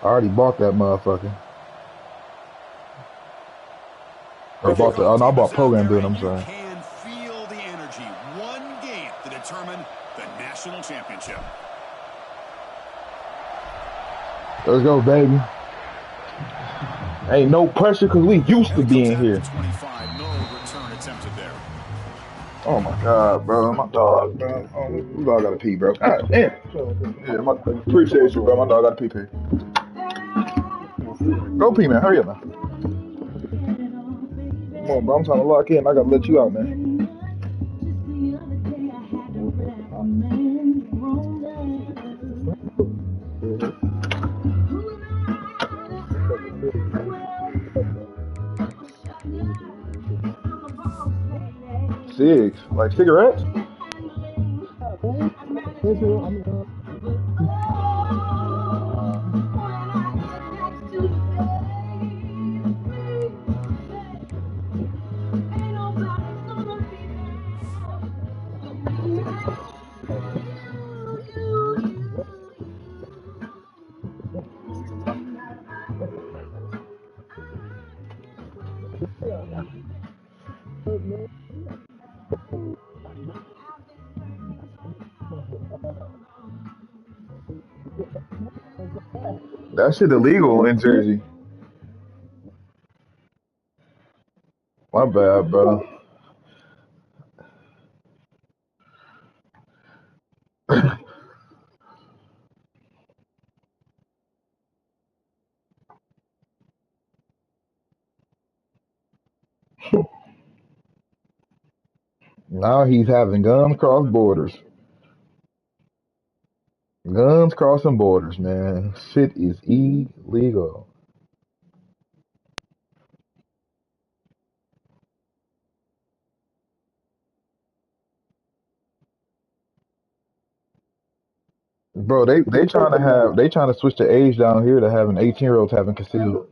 I already bought that motherfucker. Or bought the. Oh no, I bought program build. I'm sorry. Can feel the energy. One game to determine the national championship. Let's go, baby. Ain't no pressure because we used to being here. 25, no return attempted there. Oh my god, bro. My dog, bro. Oh, my dog gotta pee, bro. God damn. Yeah, appreciate you, bro. My dog gotta pee. Go pee, man. Hurry up, man. Come on, bro. I'm trying to lock in. I gotta let you out, man. 6. Like cigarettes? That shit illegal in Jersey. My bad, bro. Now he's having guns cross borders. Guns crossing borders, man. Shit is illegal. Bro, they trying to switch the age down here to having 18-year-olds having concealed.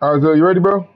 All right, so you ready, bro?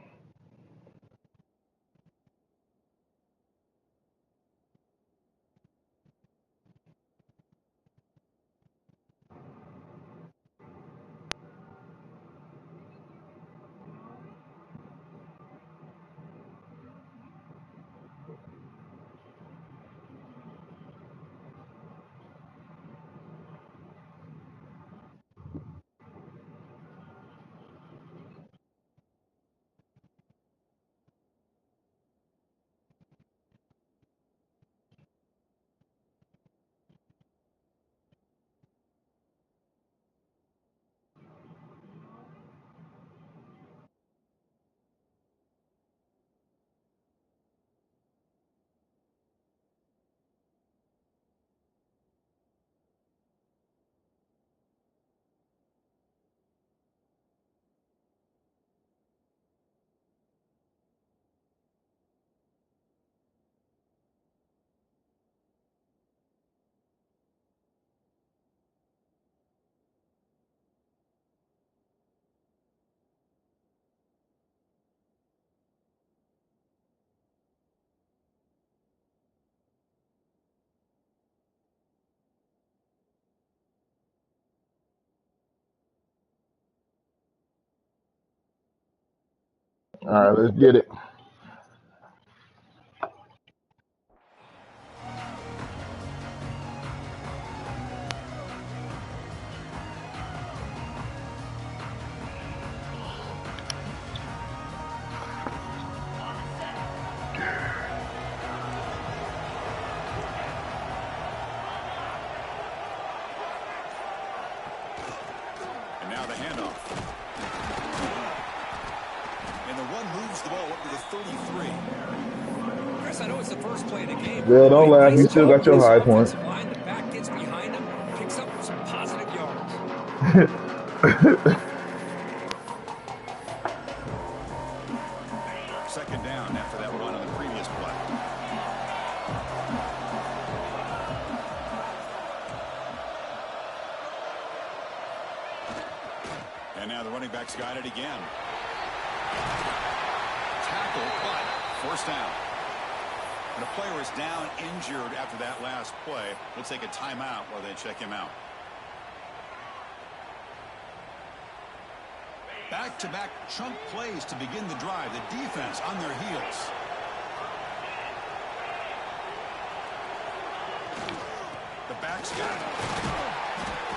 All right, let's get it. the handoff. And the run moves the ball up to the 33. Chris, I know it's the first play of the game. Yeah, don't laugh. You still got your high point. Line, the back gets behind him, picks up some positive yards. Second down after that run on the previous play. And now the running back's got it again. Tackle, but first down. When a player is down injured after that last play, we'll take a timeout while they check him out. Back-to-back chunk plays to begin the drive. The defense on their heels. The back's got it.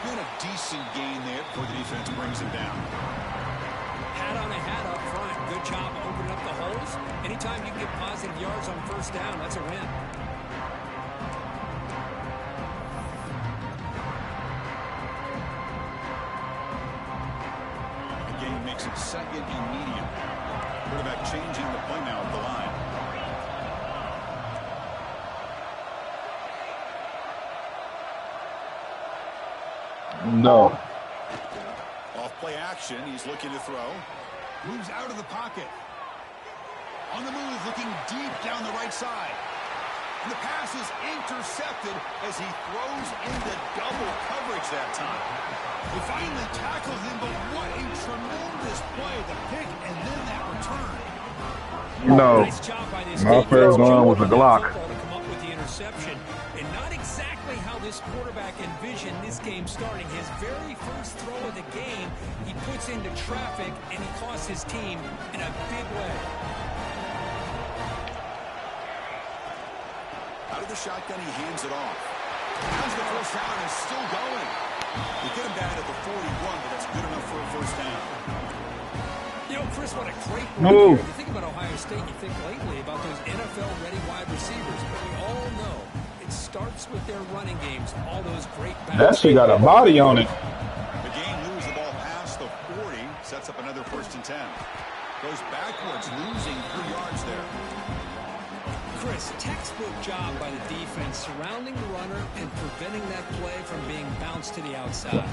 Doing a decent gain there before the defense brings him down. Hat on a hat up front. Good job opening up the holes. Anytime you can get positive yards on first down, that's a win. The game makes it second and medium. Quarterback changing the play now at the line. No. Off play action. He's looking to throw. Moves out of the pocket. On the move, looking deep down the right side. And the pass is intercepted as he throws into double coverage that time. He finally tackled him, but what a tremendous play. The pick and then that return. No. Nice job by this My first one was a Glock. to come up with the interception. And not exactly how this quarterback envisioned this game starting. His very first throw of the game, he puts into traffic, and he costs his team in a big way. Out of the shotgun, he hands it off. Has the first down and is still going. They get him down at the 41, but that's good enough for a first down. You know, Chris, what a great move. You think about Ohio State, you think lately about those NFL-ready wide receivers, but we all know it starts with their running games, all those great backs. That shit got a body on it. The game moves the ball past the 40, sets up another 1st and 10. Goes backwards, losing 3 yards there. Chris, textbook job by the defense surrounding the runner and preventing that play from being bounced to the outside.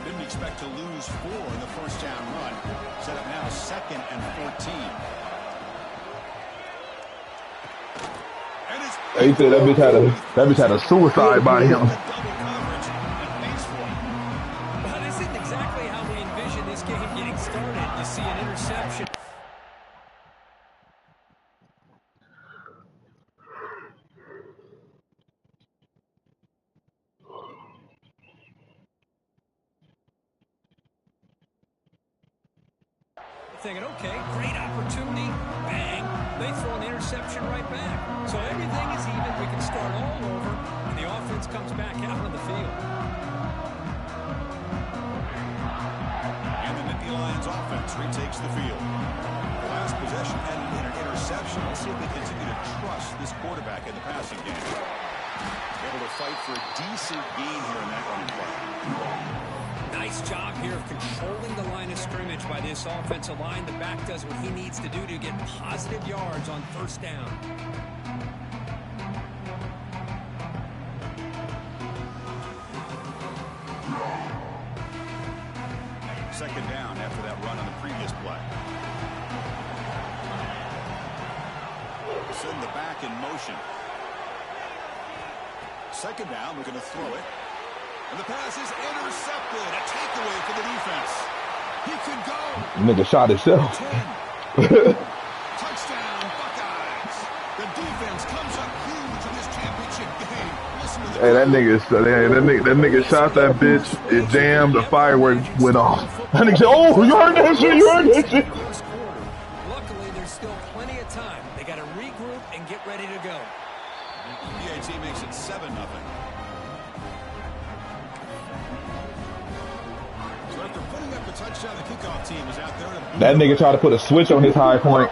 Didn't expect to lose 4 in the first down run. Set up now 2nd and 14. And it's He said that bitch had a suicide by him. Well, this isn't exactly how we envision this game getting started. You see an interception. Thinking, okay, great opportunity, bang, they throw an interception right back. So everything is even, we can start all over, and the offense comes back out on the field. And the Nittany Lions offense retakes the field. The last possession ended in an interception. Let's see if they continue to trust this quarterback in the passing game. Able to fight for a decent gain here in that running play. Nice job here of controlling the line of scrimmage by this offensive line. The back does what he needs to do to get positive yards on first down. Second down after that run on the previous play. Send the back in motion. Second down, we're going to throw it. And the pass is intercepted. A takeaway for the defense. He could go. Nigga shot himself. Touchdown, Buckeyes. The defense comes up huge in this championship game. Listen to the Hey, that nigga shot that bitch. It jammed. The fireworks went off. That nigga said, "Oh, you heard that shit? You heard that shit?" Luckily, there's still plenty of time. They got to regroup and get ready to go. PAT makes it 7-0. So after putting up a touchdown, the kickoff team is out there. That nigga tried to put a switch on his high point.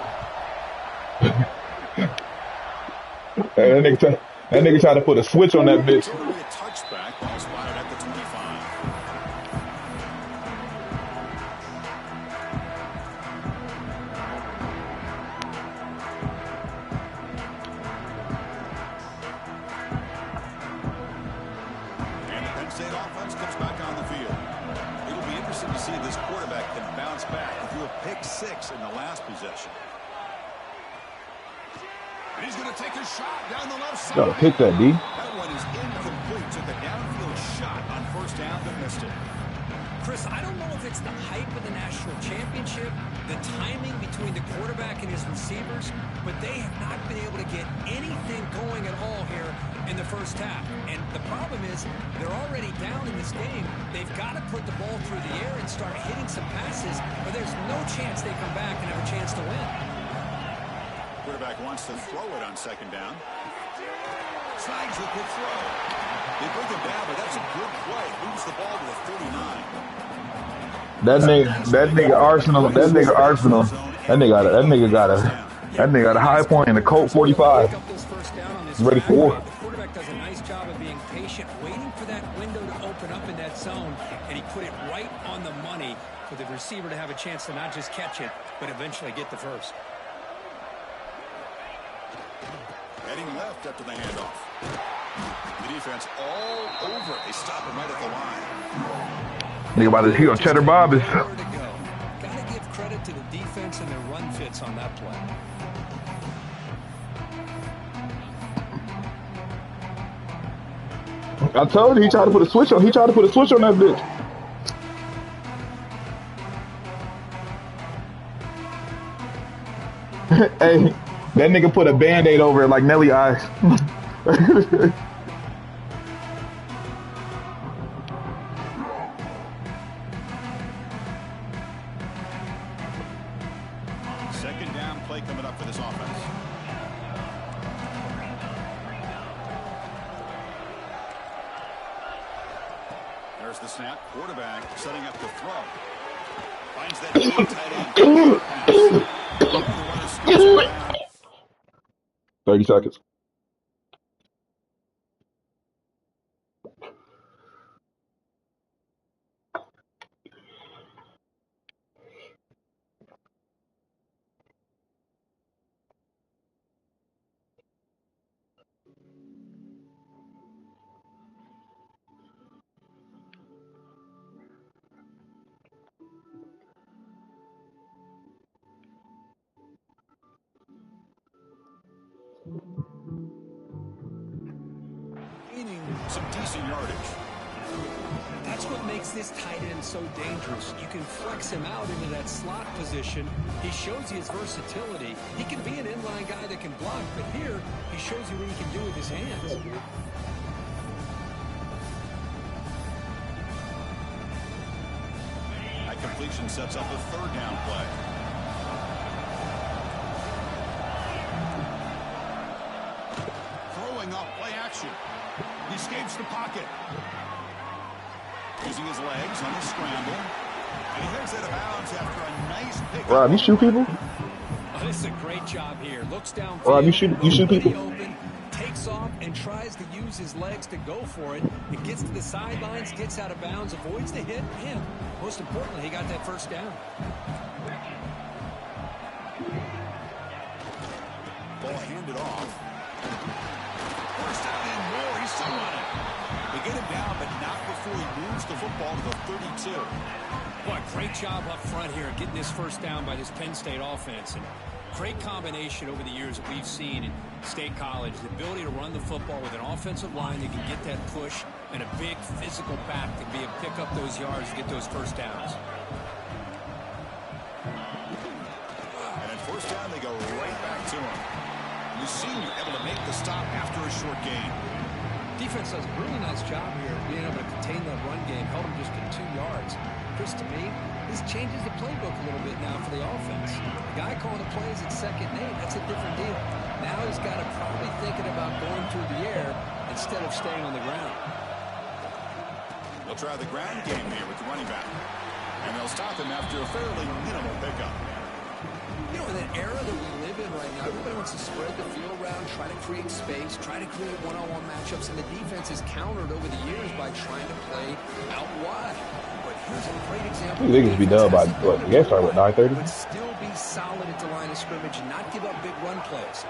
That nigga tried to put a switch on that bitch. Totally a touchback. quarterback who threw a pick 6 in the last possession. And he's going to take a shot down the left side. Gotta pick that, D. That one is incomplete. Took a downfield shot on first down, but missed it. Chris, I don't know if it's the hype of the national championship, the timing between the quarterback and his receivers, but they have not been able to get anything going at all here in the first half. And the problem is they're already down in this game. They've got to put the ball through the air and start hitting some passes, or there's no chance they come back and have a chance to win. Quarterback wants to throw it on second down. Slides with the throw. They bring him down, but that's a good play. Moves the ball to the 39. That nigga Arsenal. That nigga got a high point in the Colt 45. Ready for war. The quarterback does a nice job of being patient, waiting for that window to open up in that zone, and he put it right on the money for the receiver to have a chance to not just catch it, but eventually get the first. Heading left after the handoff. The defense all over. They stop him right at the line. Nigga about to heel Cheddar Bob is. Gotta give credit to the defense and their run fits on that play. I told you he tried to put a switch on. He tried to put a switch on that bitch. Hey, that nigga put a Band-Aid over it like Nelly eyes. Second down play coming up for this offense. There's the snap. Quarterback setting up the throw. Finds that deep tight end. 30 seconds. Some decent yardage. That's what makes this tight end so dangerous. You can flex him out into that slot position. He shows you his versatility. He can be an inline guy that can block, but here he shows you what he can do with his hands. That completion sets up a third down play. Throwing up play action. He escapes the pocket. Using his legs on the scramble. And he heads out of bounds after a nice pick. Rob, you shoot people? Oh, this is a great job here. Looks down. Rob, you shoot people? Open, takes off and tries to use his legs to go for it. It gets to the sidelines, gets out of bounds, avoids the hit, and most importantly, he got that first down. Ball handed off. First down and more. He's still on it. They get him down, but not before he moves the football to the 32. Boy, great job up front here getting this first down by this Penn State offense. And great combination over the years that we've seen in State College. The ability to run the football with an offensive line that can get that push and a big physical back to be able to pick up those yards to get those first downs. And at first down, they go right back to him. The senior able to make the stop after a short gain. Defense does a really nice job here being able to contain that run game. Held him just to 2 yards. Chris, to me, this changes the playbook a little bit now for the offense. The guy calling the plays at 2nd and 8, that's a different deal. Now he's got to probably thinking about going through the air instead of staying on the ground. They'll try the ground game here with the running back. And they'll stop him after a fairly minimal pickup. You know, in that era that we live in right now, everybody wants to spread the field around, try to create space, try to create one-on-one matchups, and the defense is countered over the years by trying to play out wide. But here's a great example. You think it's be done by what? You guys start with 9:30. But still be solid at the line of scrimmage and not give up big run plays.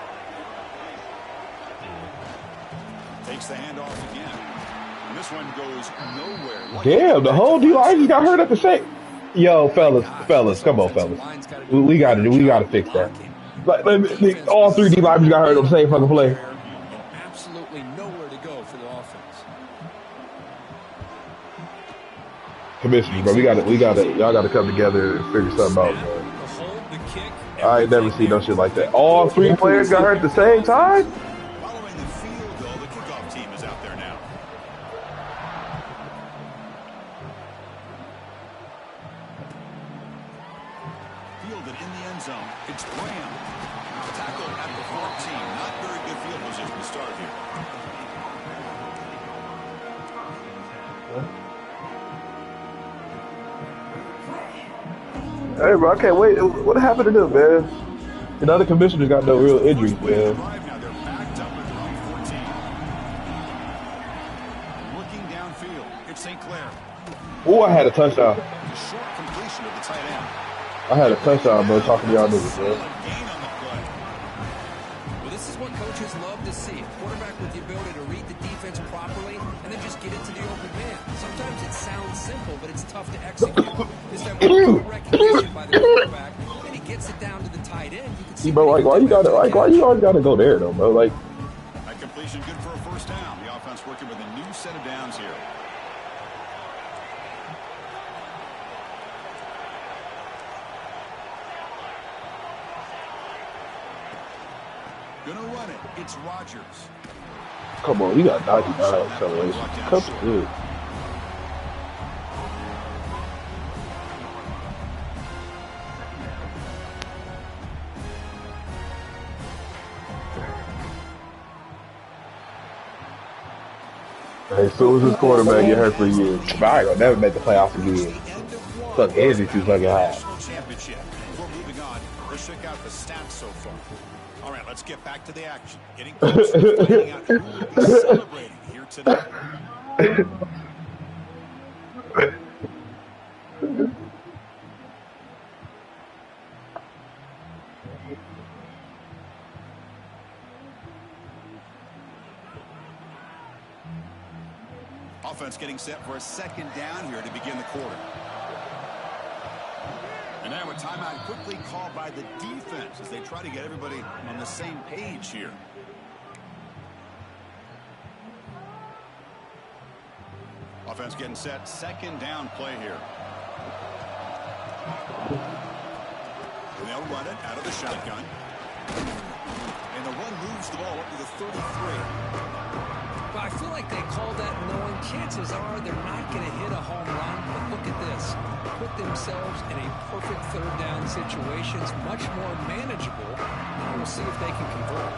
Takes the handoff again. And this one goes nowhere. Damn, the whole deal. I got hurt at the same. Yo, fellas, come on, fellas. We gotta fix that. Like, all three D linemen got hurt on the same fucking play. Absolutely nowhere to go for the offense. Commissioners, bro, y'all gotta come together and figure something out, bro. I ain't never seen no shit like that. All three players got hurt at the same time? Following the field goal, the kickoff team is out there now. Fielded in the end zone. It's Graham. Tackled at the 14. Not very good field position to start here. Hey, bro, I can't wait. What happened to them, man? The other commissioners got no real injuries, man. Now they're backed up at their own 14. Looking downfield, it's St. Clair. Oh, I had a touchdown. The short completion of the tight end. I had a touchdown, bro, talking to y'all niggas, bro. Gain on the play. Well, this is what coaches love to see. A quarterback with the ability to read the defense properly and then just get it to the open man. Sometimes it sounds simple, but it's tough to execute. This time, recognition by the quarterback, and he gets it down to the tight end. You can see, Bro, why you always gotta go there, though, bro? Like, That completion good for a first down. The offense working with a new set of downs here. Gonna run it. It's Rodgers. come on, you got 99 acceleration. Come through. Hey, as soon as this quarterback get hurt for years, but I ain't gonna never make the playoffs again. Fuck Andy too fucking high. Championship. Before moving on, let's check out the stats so far. All right, let's get back to the action. Getting close to finding out who will be celebrating here tonight. Offense getting set for a second down here to begin the quarter. And now a timeout quickly called by the defense as they try to get everybody on the same page here. Offense getting set. Second down play here. And they'll run it out of the shotgun. And the run moves the ball up to the 33. But I feel like they call that knowing chances are they're not going to hit a home run. But look at this. Put themselves in a perfect third down situation. It's much more manageable. And we'll see if they can convert.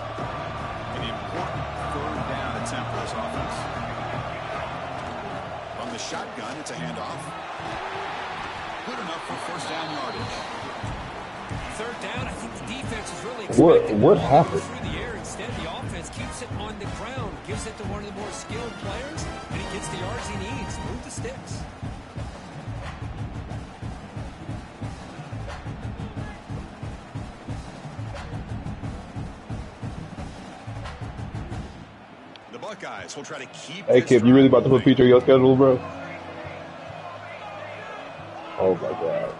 An important third down attempt for this offense. From the shotgun, it's a handoff. Good enough for first down yardage. Third down, I think the defense is really What happened? through the air. Instead, the offense keeps it on the ground, gives it to one of the more skilled players, and he gets the yards he needs. Move the sticks. The Buckeyes will try to keep. Hey, Kip, you really about to put Peter on your schedule, bro? Oh my God.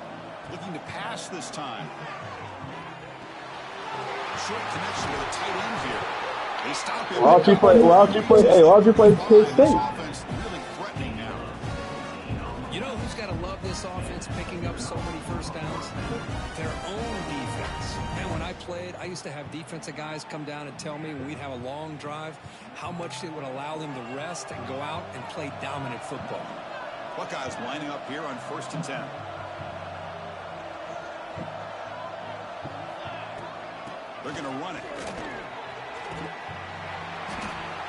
Looking to pass this time. Short connection with a tight end here. They stop him. Why don't you play Kid State? Offense really threatening now. You know who's got to love this offense picking up so many first downs? Their own defense. And when I played, I used to have defensive guys come down and tell me when we'd have a long drive how much it would allow them to rest and go out and play dominant football. Buckeyes lining up here on 1st and 10. They're going to run it.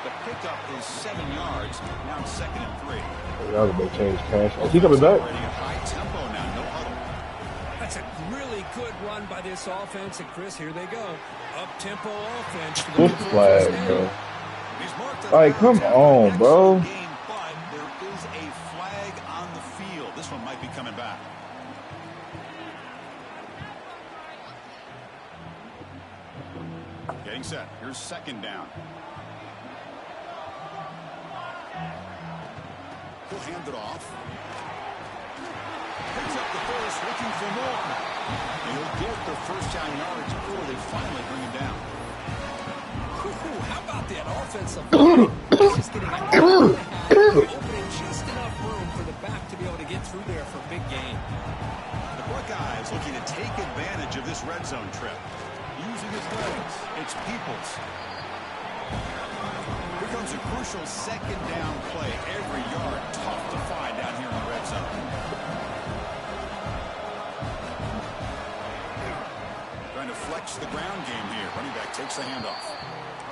The pickup is 7 yards. Now it's 2nd and 3. That was a big change, cash. Is he coming back? Operating at high tempo now. No huddle. That's a really good run by this offense. And, Chris, here they go. Up-tempo offense. What's the flag, bro? He's marked as Like, come on, bro. game, but there is a flag on the field. This one might be coming back. Getting set. Here's 2nd down. He'll hand it off. Picks up the first, looking for more. He'll get the first down yards before they finally bring him down. How about that offensive line? He's just getting a opening just enough room for the back to be able to get through there for a big gain. The Buckeyes looking to take advantage of this red zone trip. Using his legs, it's Peoples. Here comes a crucial second down play. Every yard tough to find down here in the red zone. Trying to flex the ground game here. Running back takes the handoff.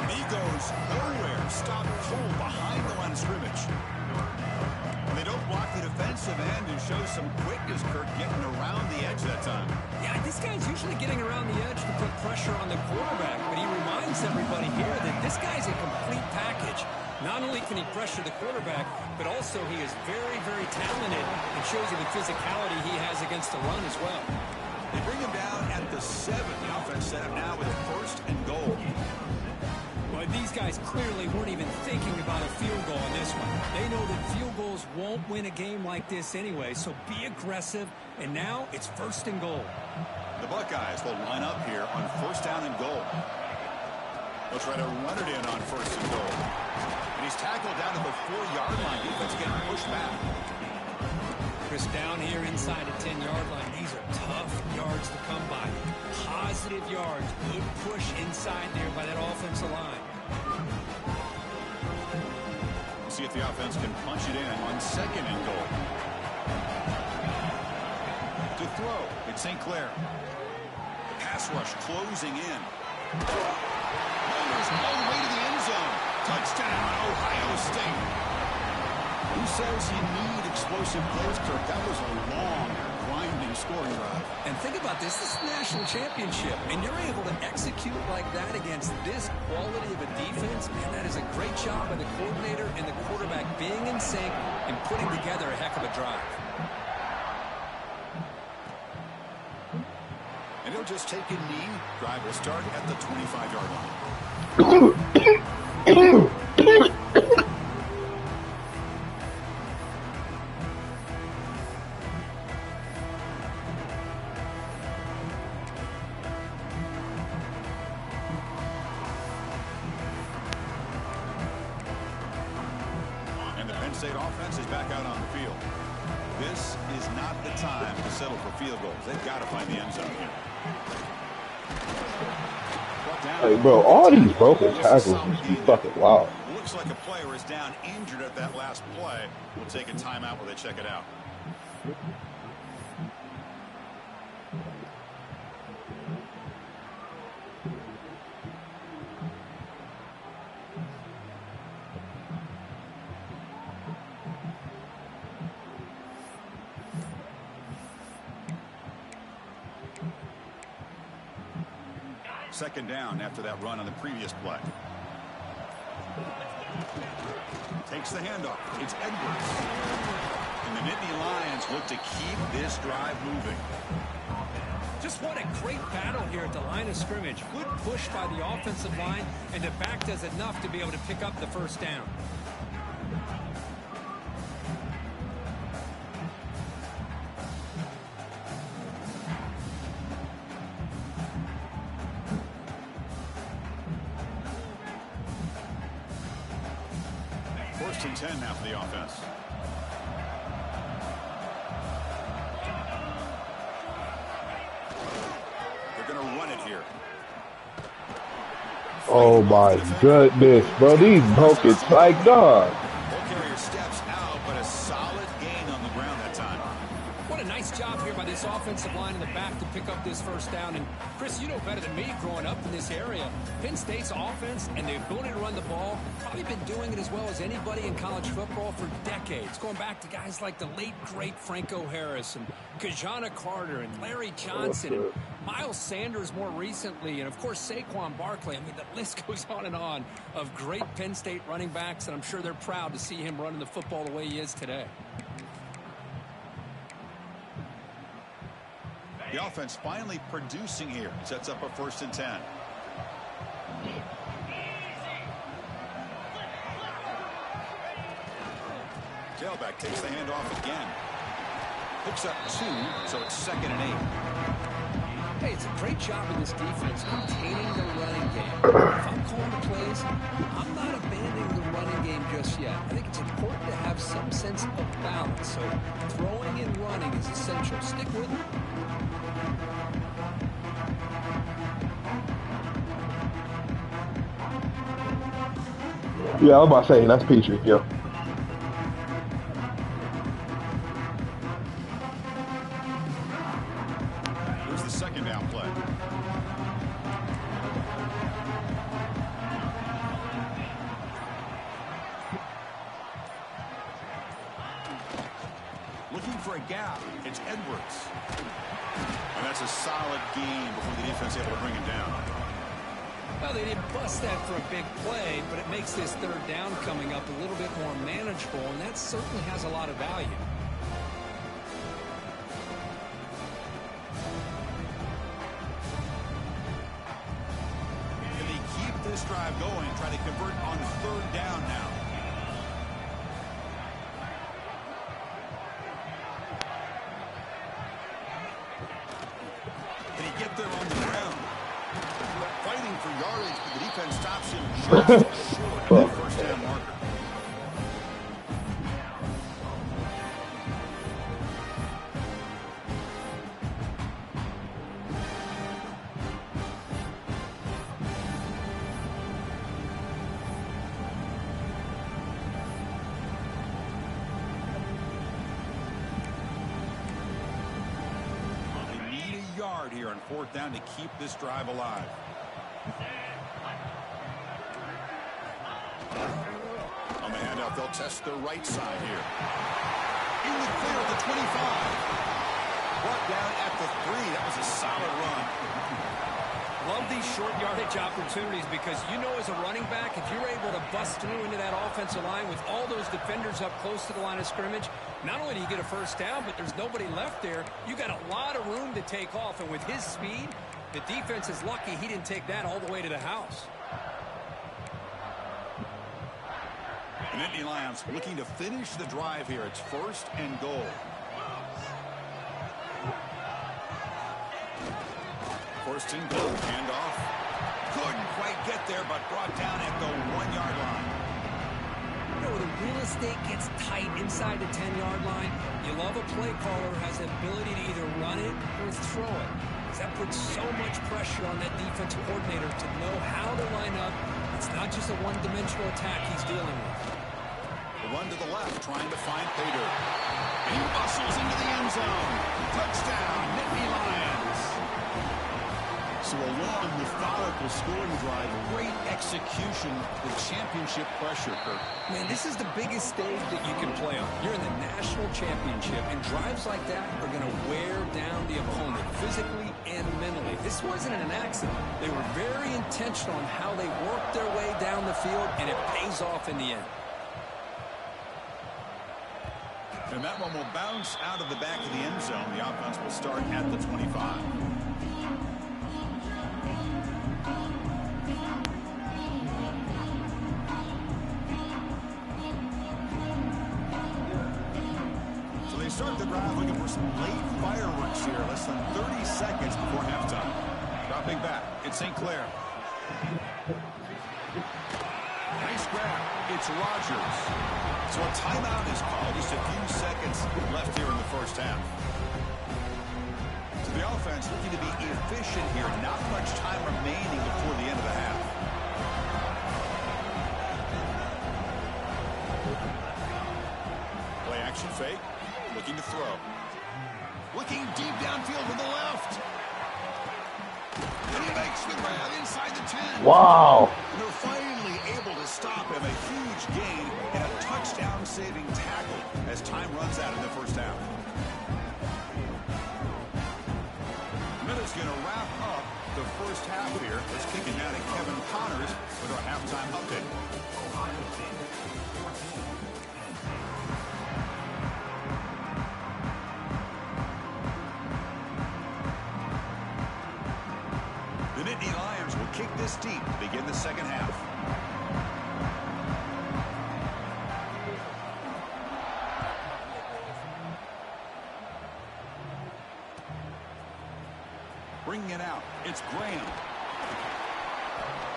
And he goes nowhere. Stop cold behind the line of scrimmage. And they don't block the defensive end and show some quickness, Kirk, getting around the edge that time. Yeah, this guy's usually getting around the edge to put pressure on the quarterback, but he reminds everybody here that this guy's a complete package. Not only can he pressure the quarterback, but also he is very, very talented and shows you the physicality he has against the run as well. They bring him down at the 7. The offense set up now with a 1st and goal. Well, these guys clearly weren't even thinking about a field goal in this one. They know that field goals won't win a game like this anyway, so be aggressive, and now it's 1st and goal. The Buckeyes will line up here on 1st down and goal. They'll try to run it in on 1st and goal. And he's tackled down to the 4-yard line. Defense getting pushed back. Chris, down here inside the 10-yard line, these are tough yards to come by. Positive yards, good push inside there by that offensive line. We'll see if the offense can punch it in on 2nd and goal. To throw, it's St. Clair. Pass rush closing in. Runners all the way to the end zone. Touchdown, Ohio State. Who says you need explosive plays, Kirk? That was a long, grinding scoring drive. And think about this. This is a national championship, and you're able to execute like that against this quality of a defense. Man, that is a great job by the coordinator and the quarterback being in sync and putting together a heck of a drive. And he'll just take a knee. Drive will start at the 25-yard line. State offense is back out on the field. This is not the time to settle for field goals. They've got to find the end zone here. Hey, bro, all these broken tackles must be fucking wild. Looks like a player is down injured at that last play. We'll take a timeout while they check it out. Second down after that run on the previous play. Takes the handoff. It's Edwards. And the Nittany Lions look to keep this drive moving. Just what a great battle here at the line of scrimmage. Good push by the offensive line, and the back does enough to be able to pick up the 1st down. First and 10 now for the offense. They're going to run it here. Oh my goodness, bro. These broken like dog. Ball carrier steps out, but a solid gain on the ground that time. What a nice job here by this offensive line in the back to pick up this 1st down. And Chris, you know better than me growing up in this area. Penn State's offense and the ability to run the ball, probably been doing it as well as anybody in college football for decades. Going back to guys like the late, great Franco Harris and Kajana Carter and Larry Johnson and Miles Sanders more recently, and of course Saquon Barkley. I mean, the list goes on and on of great Penn State running backs, and I'm sure they're proud to see him running the football the way he is today. The offense finally producing here. Sets up a 1st and 10. Tailback takes the handoff again. Picks up 2, so it's 2nd and 8. Hey, it's a great job of this defense containing the running game. If I'm calling the plays, I'm not abandoning the running game just yet. I think it's important to have some sense of balance. So throwing and running is essential. Stick with it. Yeah, I was about to say, that's Petrie, yeah. Here's the 2nd down play. Looking for a gap. It's Edwards. And that's a solid gain before the defense able to bring him down. Well, they didn't bust that for a big play, but it makes this 3rd down coming up a little bit more manageable, and that certainly has a lot of value. Can they keep this drive going, try to convert on 3rd down now? Can he get there on the ground? Fighting for yardage, but the defense stops him just short of the 1st down marker. Here on 4th down to keep this drive alive. On the handoff, they'll test the right side here. In the clear at the 25. Brought down at the 3. That was a solid run. Love these short yardage opportunities because you know as a running back, if you're able to bust through into that offensive line with all those defenders up close to the line of scrimmage, not only do you get a 1st down, but there's nobody left there. You got a lot of room to take off, and with his speed, the defense is lucky he didn't take that all the way to the house. The Nittany Lions looking to finish the drive here. It's 1st and goal. 1st and goal. Handoff. Couldn't quite get there, but brought down at the 1-yard line. You know, the real estate gets tight inside the 10-yard line. You love a play caller who has the ability to either run it or throw it. That puts so much pressure on that defensive coordinator to know how to line up. It's not just a one-dimensional attack he's dealing with. The run to the left, trying to find Pater. And he muscles into the end zone. Touchdown, Nittany Lions. So a long, methodical scoring drive. Great execution with championship pressure, Kirk. Man, this is the biggest stage that you can play on. You're in the national championship, and drives like that are going to wear down the opponent physically and mentally. This wasn't an accident. They were very intentional on how they worked their way down the field, and it pays off in the end. And that one will bounce out of the back of the end zone. The offense will start at the 25. Start the drive looking for some late fireworks here. Less than 30 seconds before halftime. Dropping back, it's St. Clair. Nice grab. It's Rodgers. So a timeout is called. Just a few seconds left here in the 1st half. So the offense looking to be efficient here. Not much time remaining before the end of the half. Play action fake. Looking to throw. Looking deep downfield to the left. And he makes the grab inside the 10. Wow. And they're finally able to stop him. A huge gain and a touchdown-saving tackle as time runs out in the 1st half. And that is going to wrap up the 1st half here. Let's kick it now to Kevin Connors with our halftime update. The Nittany Lions will kick this deep to begin the 2nd half. bringing it out. It's Graham.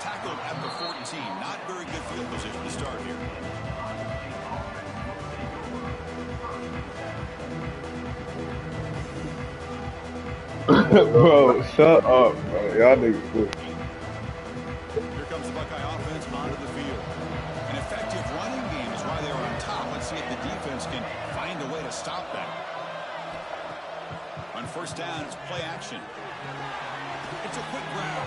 Tackled at the 14. Not very good field position to start here. Bro, shut up, bro. Y'all niggas good. Here comes the Buckeye offense onto the field. An effective running game is why they are on top. Let's see if the defense can find a way to stop that. On first down, it's play action. It's a quick grab.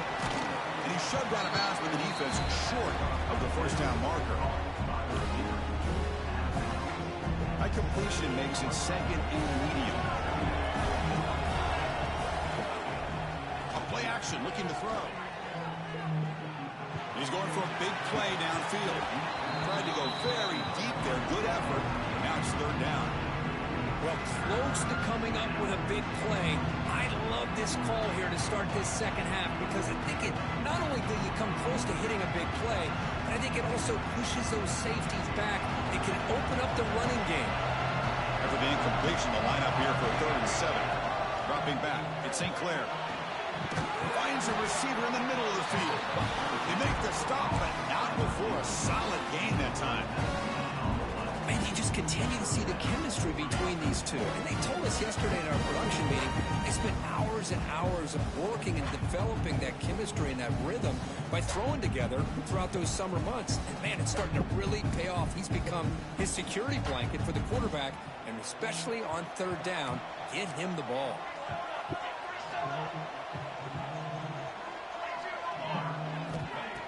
And he's shoved out of bounds with the defense short of the first down marker. High completion makes it second and medium. A play action looking to throw. He's going for a big play downfield. Tried to go very deep there. Good effort. Now it's third down. Well, close to coming up with a big play. I love this call here to start this second half because I think it not only do you come close to hitting a big play, but I think it also pushes those safeties back. It can open up the running game. After the incompletion, the lineup here for 3rd and 7. Dropping back, it's St. Clair. Finds a receiver in the middle of the field. They make the stop, but not before a solid gain that time. Man, you just continue to see the chemistry between these two. And they told us yesterday in our production meeting, they spent hours and hours of working and developing that chemistry and that rhythm by throwing together throughout those summer months. And man, it's starting to really pay off. He's become his security blanket for the quarterback, and especially on third down, get him the ball.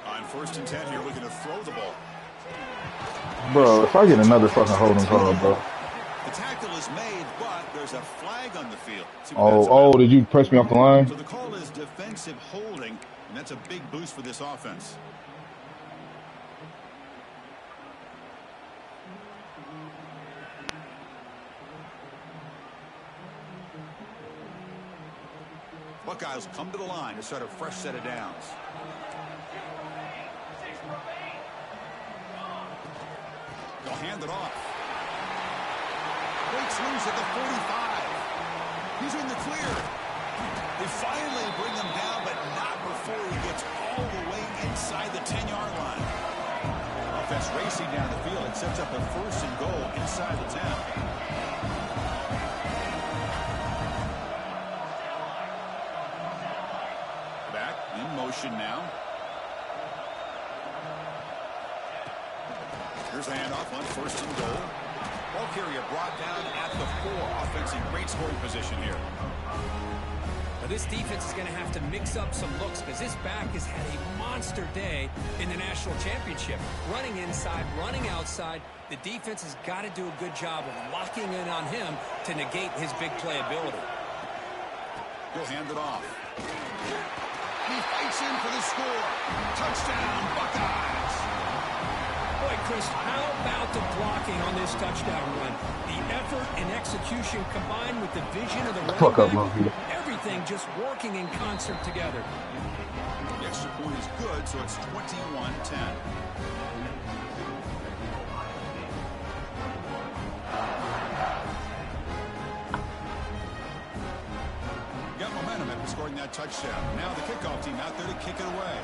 On 1st and 10 here, looking to throw the ball. Bro, if I get another fucking holding call, bro. The tackle is made, but there's a flag on the field. Oh, did you press me off the line? So the call is defensive holding, and that's a big boost for this offense. Buckeyes come to the line to start a fresh set of downs. They'll hand it off. Breaks loose at the 45. He's in the clear. They finally bring him down, but not before he gets all the way inside the 10-yard line. Offense racing down the field. It sets up a 1st and goal inside the 10. Back in motion now. Here's the handoff on 1st and goal. Ball carrier brought down at the 4. Offense in great scoring position here. Now this defense is going to have to mix up some looks because this back has had a monster day in the national championship. Running inside, running outside. The defense has got to do a good job of locking in on him to negate his big play ability. He'll hand it off. He fights in for the score. Touchdown, Buckeyes. Boy, Chris, how about the blocking on this touchdown run? The effort and execution combined with the vision of the running back, everything just working in concert together. The extra point is good, so it's 21-10. Got momentum after scoring that touchdown. Now the kickoff team out there to kick it away.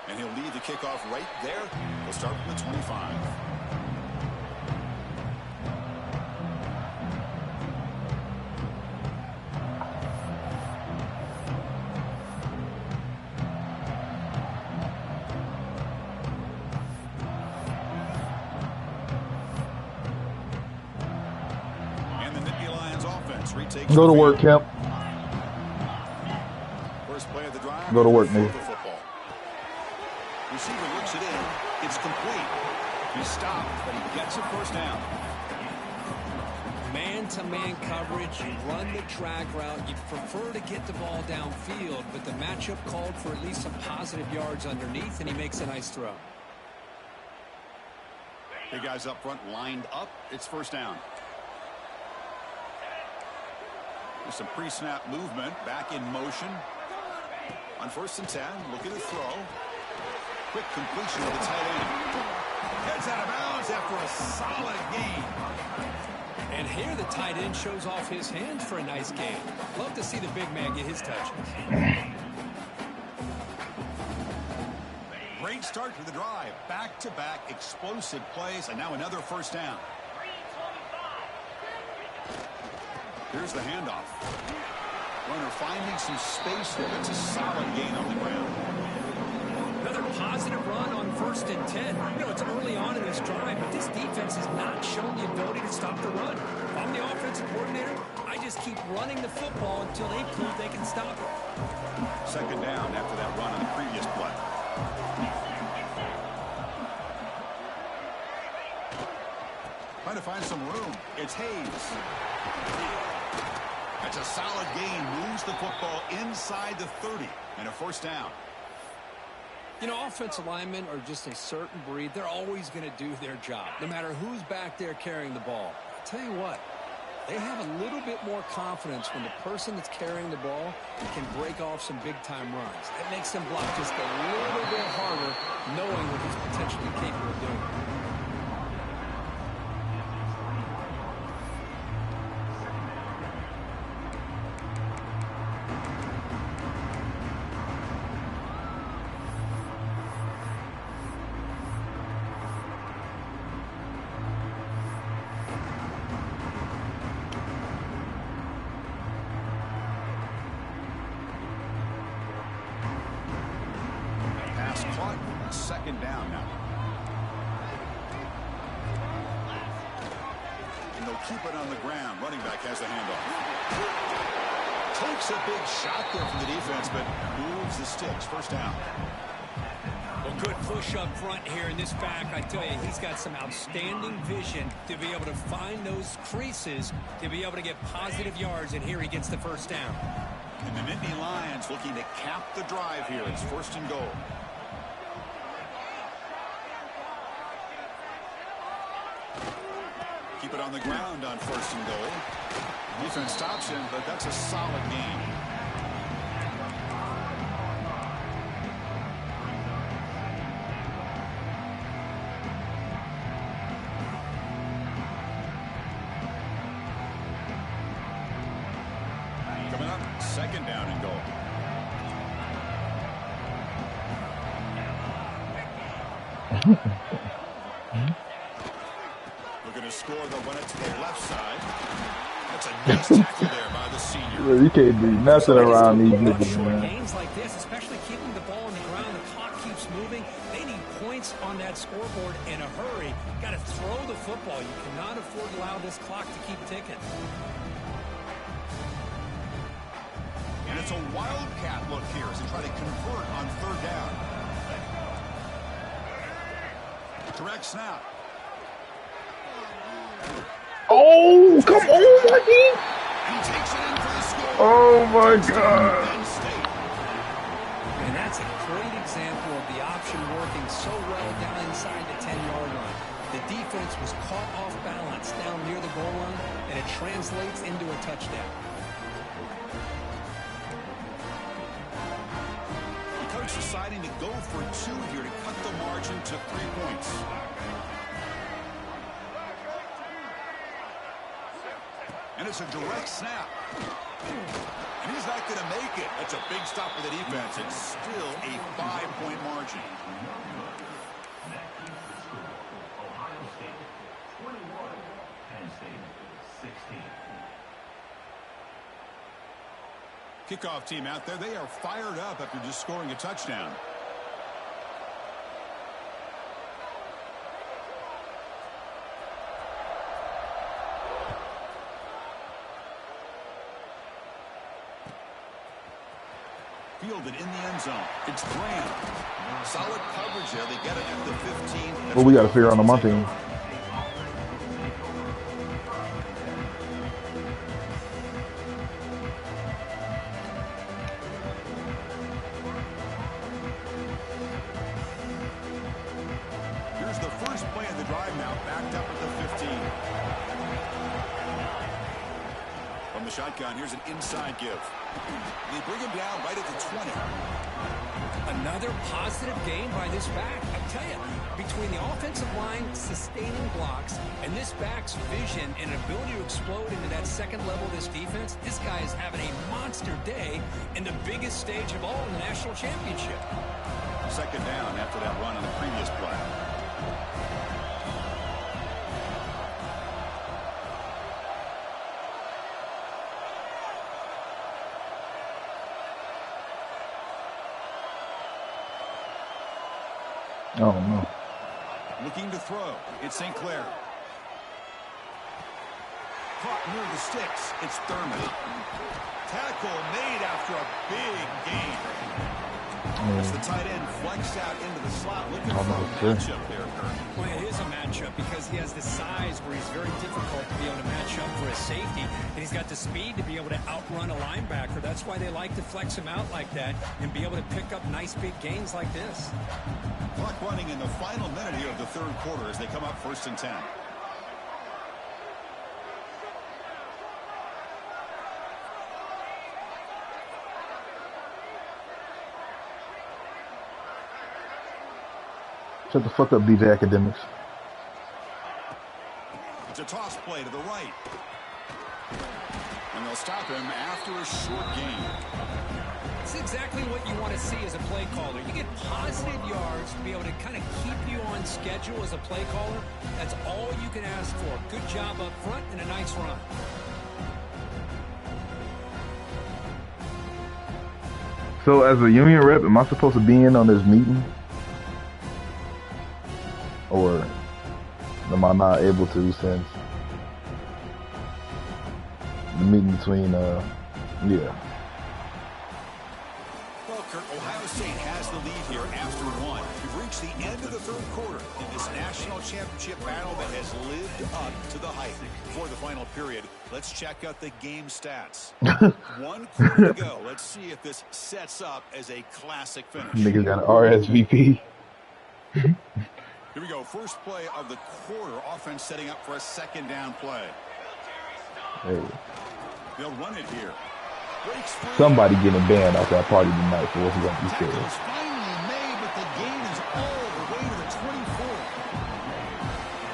And he'll lead the kickoff right there. We'll start from the 25. And the Nittany Lions offense retakes. Go to work, Kemp. First play of the drive. Go to work, nigga. Receiver looks it in. It's complete. He stopped, but he gets a first down. Man-to-man coverage, you run the drag route. You prefer to get the ball downfield, but the matchup called for at least some positive yards underneath, and he makes a nice throw. Big guys up front lined up. It's first down. There's some pre-snap movement. Back in motion. On 1st and 10, looking to throw. Quick completion of the tight end. Heads out of bounds after a solid gain. And here the tight end shows off his hands for a nice game. Love to see the big man get his touches. Great start to the drive. Back-to-back explosive plays, and now another first down. Here's the handoff. Runner finding some space there. It's a solid gain on the ground. Another positive run on 1st and 10. You know, it's early on in this drive, but this defense has not shown the ability to stop the run. If I'm the offensive coordinator, I just keep running the football until they prove they can stop it. Second down after that run on the previous play. Trying to find some room. It's Hayes. That's a solid gain. Moves the football inside the 30 and a first down. You know, offensive linemen are just a certain breed. They're always going to do their job, no matter who's back there carrying the ball. I'll tell you what, they have a little bit more confidence when the person that's carrying the ball can break off some big-time runs. That makes them block just a little bit harder, knowing what he's potentially capable of doing. Second down now. And they'll keep it on the ground. Running back has the handoff. Takes a big shot there from the defense, but moves the sticks. First down. Well, good push up front here in this back. I tell you, he's got some outstanding vision to be able to find those creases, to be able to get positive yards, and here he gets the first down. And the Nittany Lions looking to cap the drive here. It's 1st and goal. Keep it on the ground on 1st and goal. Defense stops him, but that's a solid gain. Coming up, 2nd down and goal. Looking to score, they'll run it to the left side. That's a nice tackle there by the senior. You can't do nothing around these niggas, Short man. gains like this, especially keeping the ball on the ground, the clock keeps moving. They need points on that scoreboard in a hurry. Got to throw the football. You cannot afford to allow this clock to keep ticking. And it's a wildcat look here as they try to convert on 3rd down. Direct snap. Oh, come on, buddy. And he takes it in for the score. Oh, my God. And that's a great example of the option working so well down inside the 10-yard line. The defense was caught off balance down near the goal line, and it translates into a touchdown. The coach deciding to go for 2 here to cut the margin to 3 points. And it's a direct snap. And he's not going to make it. That's a big stop for the defense. It's still a 5-point margin. Kickoff team out there. They are fired up after just scoring a touchdown. Fielded in the end zone. It's Graham. Solid coverage there. They get it at the 15. Well, we got to figure out on my team. Here's the first play of the drive now, backed up at the 15. From the shotgun, here's an inside give. They bring him down right at the 20. Another positive game by this back. I tell you, between the offensive line sustaining blocks and this back's vision and ability to explode into that second level of this defense, this guy is having a monster day in the biggest stage of all in the national championship. Second down after that run on the previous play. Oh no. Looking to throw. It's St. Clair. Caught near the sticks. It's Thurman. Tackle made after a big gain. As the tight end flexed out into the slot, looking for a matchup there, Kirk. Well, it is a matchup because he has the size where he's very difficult to be able to match up for a safety, and he's got the speed to be able to outrun a linebacker. That's why they like to flex him out like that and be able to pick up nice big gains like this. Clock running in the final minute here of the third quarter as they come up 1st and 10. Shut the fuck up, DJ Academics. It's a toss play to the right. And they'll stop him after a short gain. It's exactly what you want to see as a play caller. You get positive yards to be able to kind of keep you on schedule as a play caller. That's all you can ask for. Good job up front and a nice run. So as a union rep, am I supposed to be in on this meeting? Or am I not able to since the meeting between, yeah. Well, Kirk, Ohio State has the lead here after one. We've reached the end of the third quarter in this national championship battle that has lived up to the hype. Before the final period, let's check out the game stats. 1 quarter to go. Let's see if this sets up as a classic finish. Niggas got an RSVP. Here we go. First play of the quarter. Offense setting up for a second down play. Hey. They'll run it here. Somebody getting banned off that party tonight for what's going to be said. Tackle is finally made, but the gain is all the way to the 24.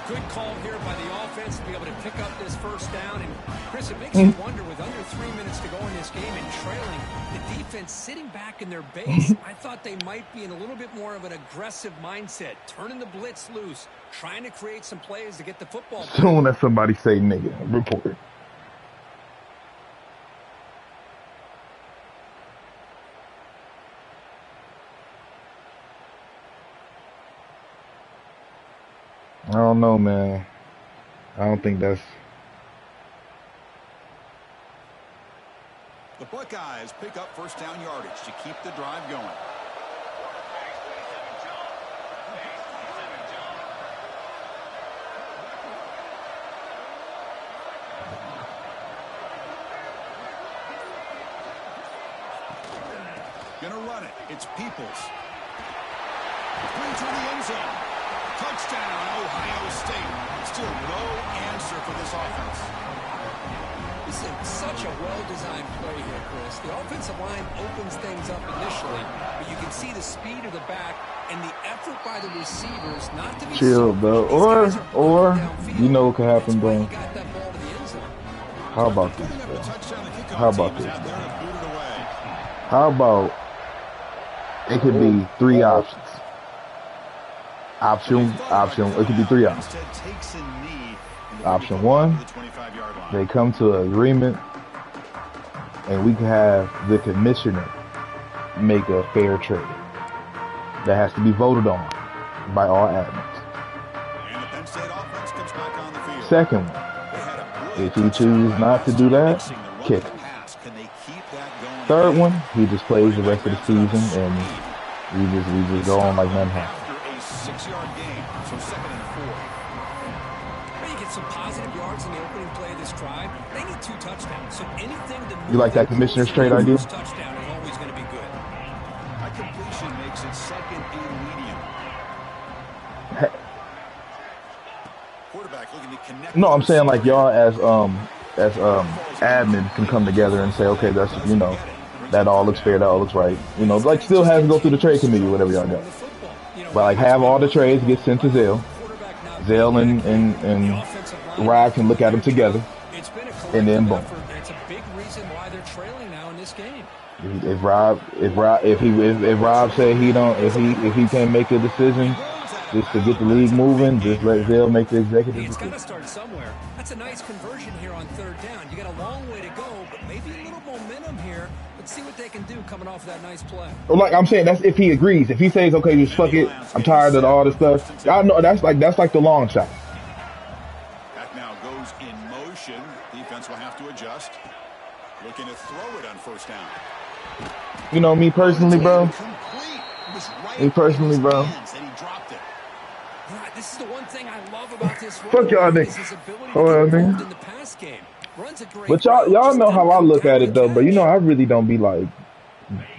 Good call here by the offense to be able to pick up this first down. And, Chris, it makes you wonder, with under 3 minutes to go in this game and trailing, the defense sitting back in their base, I thought they might be in a little bit more of an aggressive mindset, turning the blitz loose, trying to create some plays to get the football back. Soon as somebody say nigga, report. I don't know, man. I don't think that's... The Buckeyes pick up first down yardage to keep the drive going. Gonna run it. It's Peoples. Three to the end zone. Touchdown, Ohio State. Still no answer for this offense. This is such a well-designed play here, Chris. The offensive line opens things up initially, but you can see the speed of the back and the effort by the receivers not to be chill, bro. Or you know what could happen, bro. How about this, bro? How about this, bro? How about it could be three options. Option. It could be three options. Option one, they come to an agreement, and we can have the commissioner make a fair trade that has to be voted on by all admins. Second one, if he chooses not to do that, kick him. Third one, he just plays the rest of the season, and we just go on like nothing happened. Some positive yards in the opening play of this drive. They need 2 touchdowns. So anything to you like that commissioner's trade idea? Touchdown is always going to be good. A completion makes it second and medium. Quarterback looking to connect. No, I'm saying like y'all as admin can come together and say, okay, that's That all looks fair. That all looks right. You know, like still has to go through the trade committee, whatever y'all got. But like have all the trades get sent to Zell. Zell and Rod can look at them together, and then boom. It's a big reason why they're trailing now in this game. If Rob said he don't, if he can't make a decision just to get the league moving, just let Zell make the executive decision. It's got to start somewhere. That's a nice conversion here on third down. You got a long way to go, but maybe a little momentum here. Let's see what they can do coming off that nice play. Like I'm saying, that's if he agrees. If he says, okay, just fuck it, I'm tired of all this stuff. I know that's like the long shot. That now goes in motion. Defense will have to adjust. Looking to throw it on first down. You know, me personally, bro. Me personally, bro. This is the one thing I love about this. Fuck y'all niggas. Hold on, nigga. But y'all know how I look at it though. But you know, I really don't be like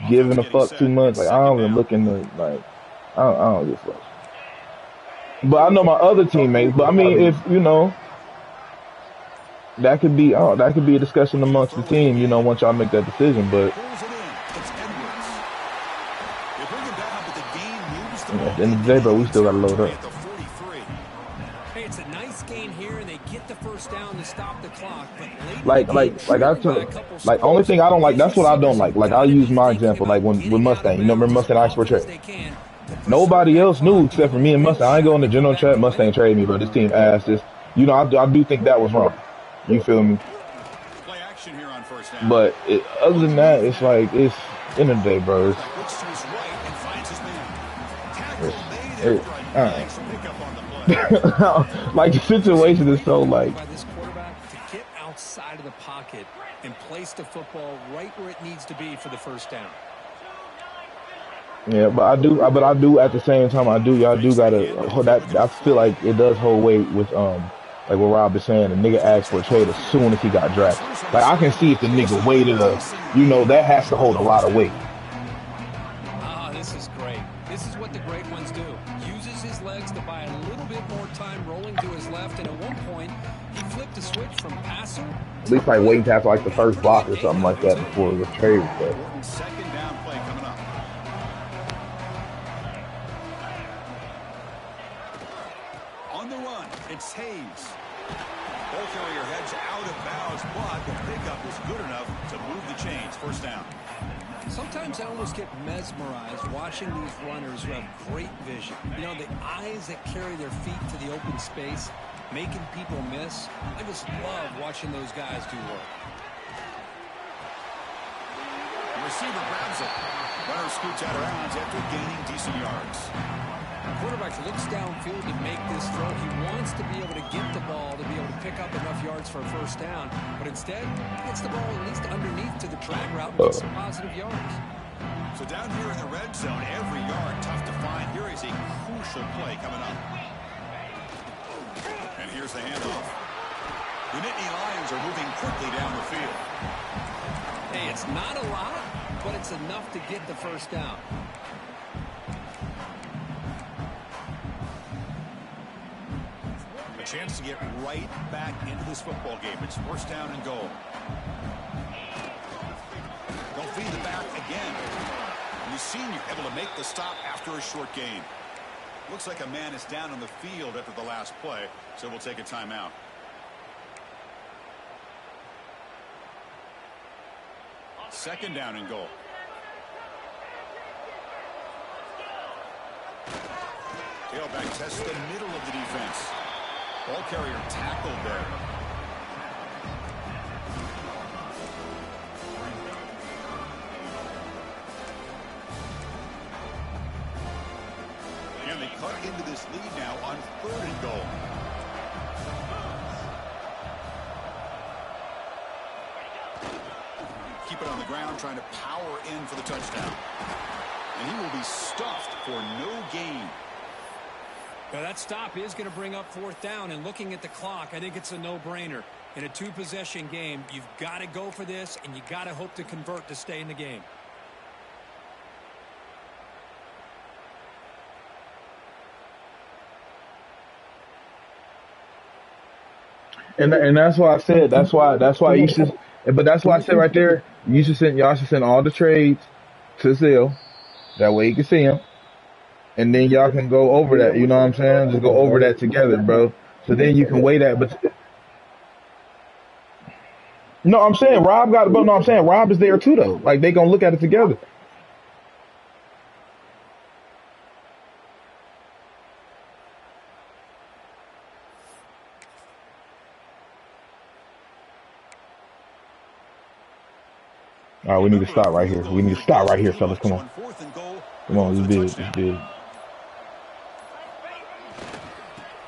giving a fuck too much. Like I don't even look in the like. I don't give a fuck. But I know my other teammates. But I mean, if you know, that could be a discussion amongst the team. You know, once y'all make that decision. But at the end of the day, bro, we still gotta load up. Hey, it's a nice gain here, and they get the first down to stop the clock. Like only thing I don't like. That's what I don't like. Like I'll use my example. Like when with Mustang, you know, remember Mustang asked for a trade. Nobody else knew except for me and Mustang. I ain't going to general chat. Mustang trade me, bro. This team asked this. You know, I do think that was wrong. You feel me? But other than that, it's like it's end of the day, bro. Like the situation is so like. By this quarterback to get outside of the pocket and place the football right where it needs to be for the first down. Yeah, but I do at the same time y'all do gotta that I feel like it does hold weight with like what Rob is saying, the nigga asked for a trade as soon as he got drafted. Like I can see if the nigga waited you know, that has to hold a lot of weight. This is great. This is what the great ones do. Uses his legs to buy a little bit more time rolling to his left, and at one point he flipped a switch from passer. At least like waiting to have like the first block or something like that before the trade was there. Second down play coming up. On the run, it's Hayes. Ball carrier heads out of bounds, but the pickup was good enough to move the chains. First down. Sometimes I almost get mesmerized watching these runners who have great vision. You know, the eyes that carry their feet to the open space, making people miss. I just love watching those guys do work. The receiver grabs it. Runner scoots out of bounds after gaining decent yards. The quarterback looks downfield to make this throw. He wants to be able to get the ball to be able to pick up enough yards for a first down, but instead he gets the ball at least underneath to the drag route and gets some positive yards. So down here in the red zone, every yard tough to find. Here is a crucial play coming up. And here's the handoff. The Nittany Lions are moving quickly down the field. Hey, it's not a lot, but it's enough to get the first down. A chance to get right back into this football game. It's first down and goal. They'll feed the back again. And the senior able to make the stop after a short gain. Looks like a man is down on the field after the last play, so we'll take a timeout. Second down and goal. Tailback tests the middle of the defense. Ball carrier tackled there. And they cut into this lead now on third and goal. Keep it on the ground, trying to power in for the touchdown. And he will be stuffed for no gain. Now that stop is going to bring up fourth down, and looking at the clock, I think it's a no-brainer. In a two-possession game, you've got to go for this, and you got to hope to convert to stay in the game. And that's why I said that's why you should But that's why I said right there, y'all should send all the trades to Zell. That way you can see them. And then y'all can go over that. You know what I'm saying? Just go over that together, bro. So then you can weigh that. But no, I'm saying Rob got. But no, I'm saying Rob is there too, though. Like they gonna look at it together. All right, we need to stop right here. We need to stop right here, fellas. Come on. Come on, it's big. It's big.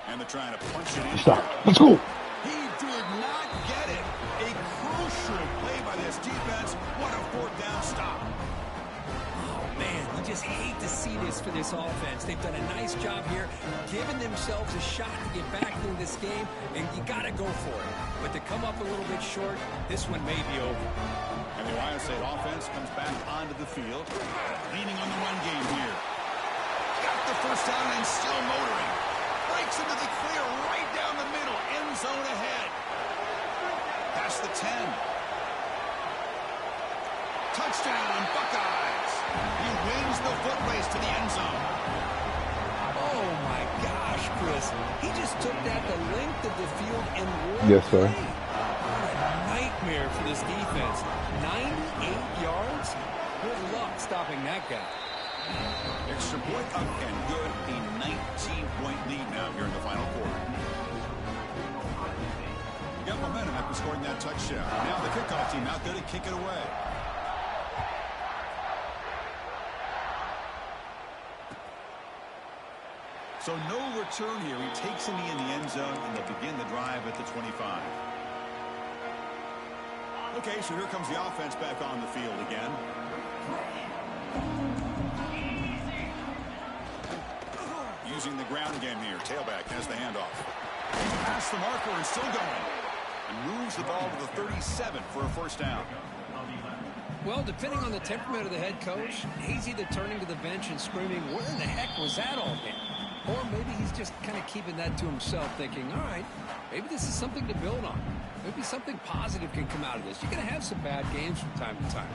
And they're trying to punch it in. Stop. Let's go. He did not get it. A crucial play by this defense. What a fourth down stop. Oh, man, you just hate to see this for this offense. They've done a nice job here, giving themselves a shot to get back into this game, and you got to go for it. But to come up a little bit short, this one may be over. And the Ohio State offense comes back onto the field, leaning on the run game here. Got the first down and still motoring. Breaks into the clear right down the middle. End zone ahead. Past the 10. Touchdown, Buckeyes. He wins the foot race to the end zone. Oh, my gosh, Chris. He just took that the length of the field in one Yes, sir. play. What a nightmare for this defense. 98 yards? Good luck stopping that guy. Extra point up and good. A 19-point lead now here in the final quarter. Got momentum after scoring that touchdown. Now the kickoff team out there to kick it away. So no return here. He takes him in the end zone, and they'll begin the drive at the 25. Okay, so here comes the offense back on the field again. Using the ground game here. Tailback has the handoff. Past the marker and still going. And moves the ball to the 37 for a first down. Well, depending on the temperament of the head coach, he's either turning to the bench and screaming, where in the heck was that all game? Or maybe he's just kind of keeping that to himself, thinking, all right, maybe this is something to build on. Maybe something positive can come out of this. You're going to have some bad games from time to time.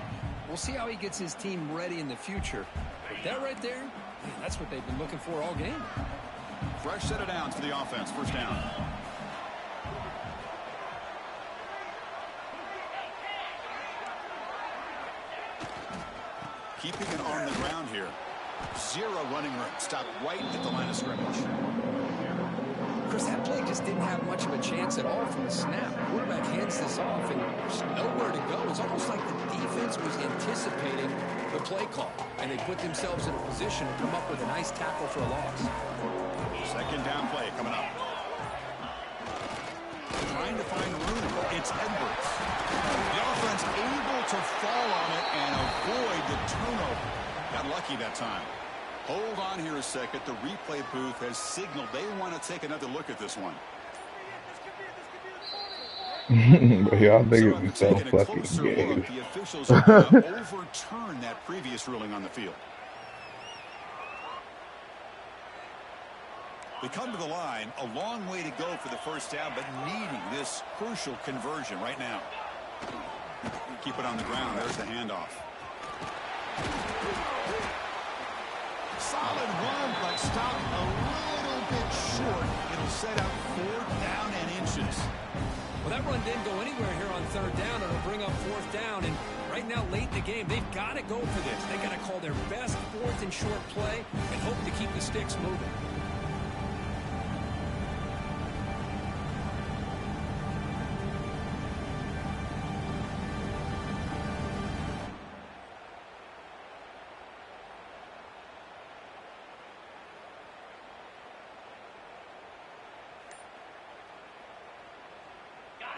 We'll see how he gets his team ready in the future. But that right there, man, that's what they've been looking for all game. Fresh set of downs for the offense. First down. Keeping it on the ground here. Zero running room. Stopped right at the line of scrimmage. Chris, that play just didn't have much of a chance at all from the snap. The quarterback hands this off, and there's nowhere to go. It's almost like the defense was anticipating the play call, and they put themselves in a position to come up with a nice tackle for a loss. Second down play coming up. Trying to find room. It's Edwards. The offense able to fall on it and avoid the turnover. Got lucky that time. Hold on here a second. The replay booth has signaled they want to take another look at this one. Y'all niggas be so fucking gay. The officials are going to overturn that previous ruling on the field. They come to the line, a long way to go for the first down, but needing this crucial conversion right now. Keep it on the ground. There's the handoff. Solid run, but stopped a little bit short. It'll set up 4th down and inches. Well, that run didn't go anywhere here on 3rd down. It'll bring up 4th down, and right now, late in the game, they've got to go for this. They got to call their best 4th and short play and hope to keep the sticks moving.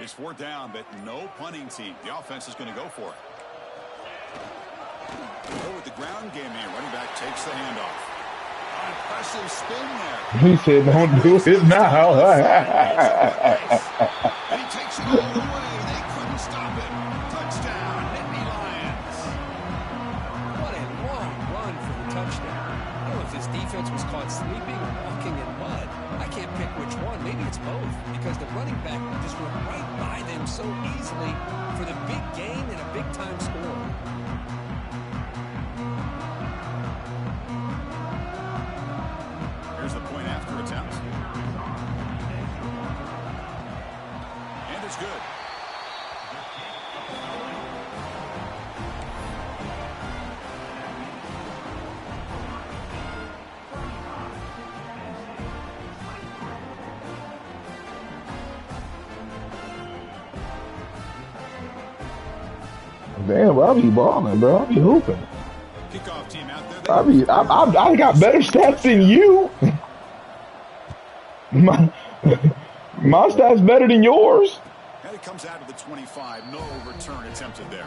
It's 4th down, but no punting team. The offense is going to go for it. Go with the ground game here. Running back takes the handoff. Impressive spin there. He said, don't do it now. And he takes it all the way. They couldn't stop it. Touchdown, Nittany Lions. What a long run for the touchdown. I don't know if this defense was caught sleeping or walking in mud. I can't pick which one. Maybe it's both, because the running back just went right by them so easily for the big gain and a big-time score. Here's the point after attempt. And it's good. Damn, bro, I be balling, bro. I be hooping. Kickoff team out there. I got better stats than you. my stats better than yours. And it comes out of the 25. No return attempted there.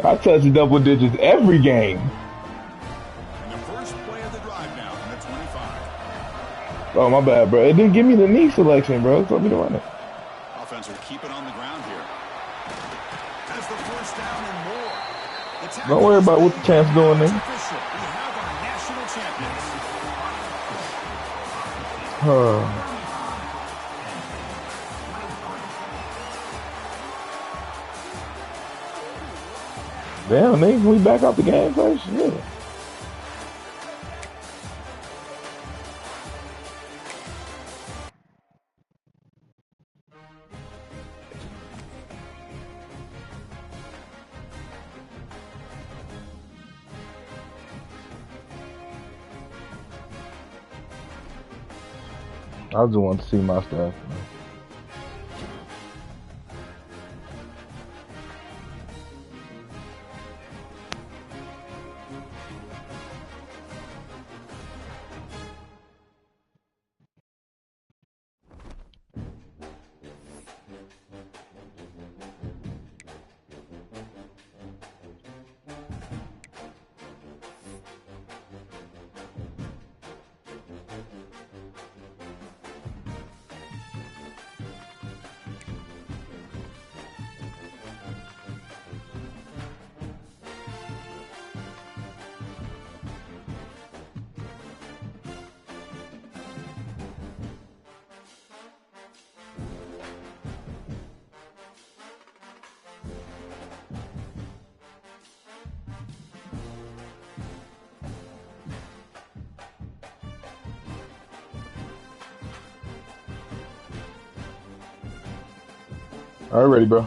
I touch double digits every game. And the first play of the drive now from the 25. Oh, my bad, bro. It didn't give me the knee selection, bro. It told me to run it. Offense will keep it on the ground here. Has the first down and more. Don't worry about what the champ's doing there. We have our national champions. Damn, nigga, can we back out the game first? Yeah. I just want to see my stuff. Man. All right, ready, bro.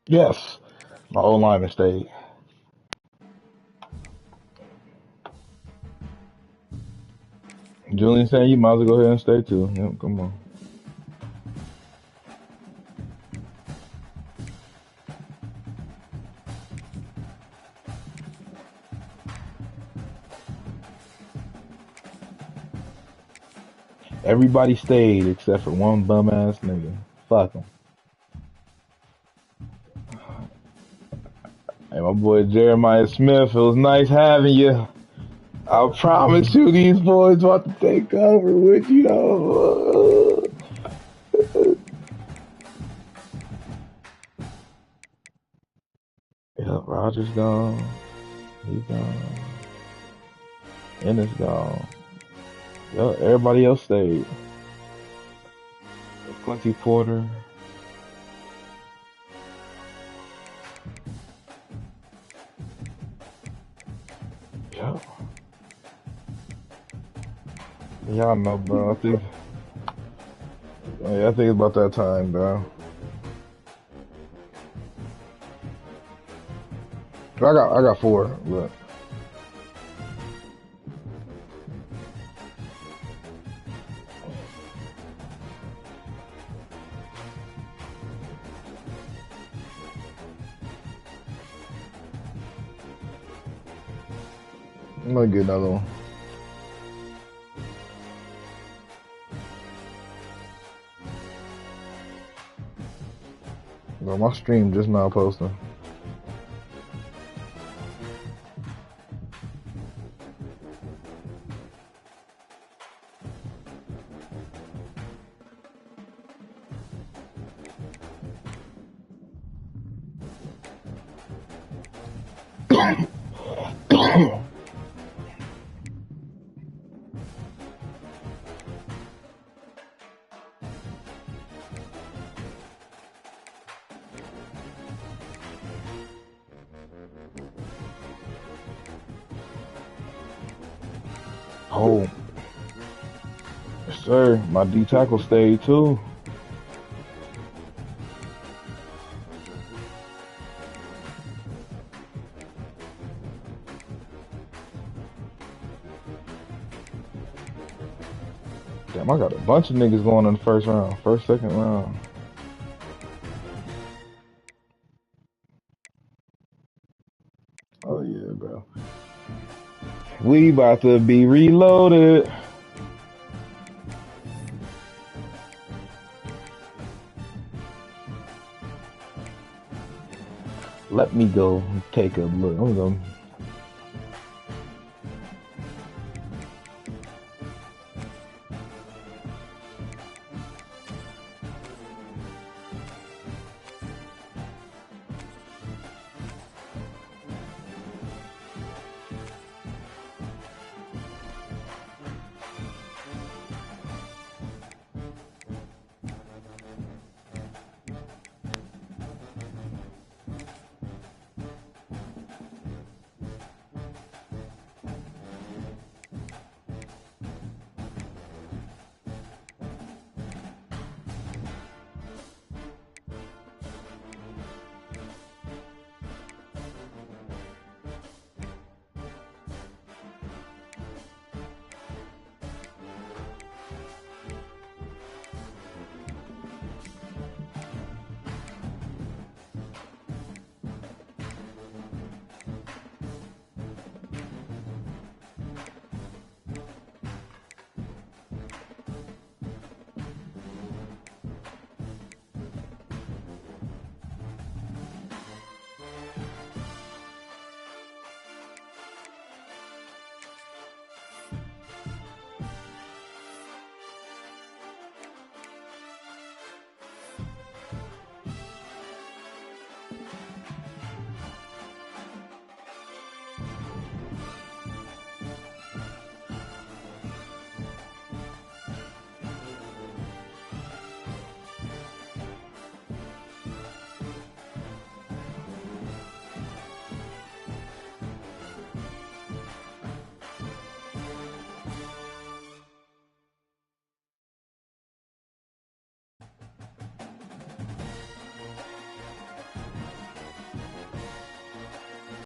Yes. My old lineman stayed. Julian saying you might as well go ahead and stay too. Yep, come on. Everybody stayed except for one bum ass nigga. Fuck him. Hey, my boy Jeremiah Smith, it was nice having you. I promise you, these boys about to take over with you. Know. Yep, Roger's gone. He's gone. Ennis gone. Yep, everybody else stayed. Quincy Porter. Yep. Y'all know, bro. I think it's about that time, bro. I got 4, but I'm gonna get another one. Bro, my stream just now posting. Oh, yes, sir. My D tackle stayed too. Damn, I got a bunch of niggas going in the first round, second round. Oh yeah, bro. We about to be reloaded. Let me go take a look. I'm gonna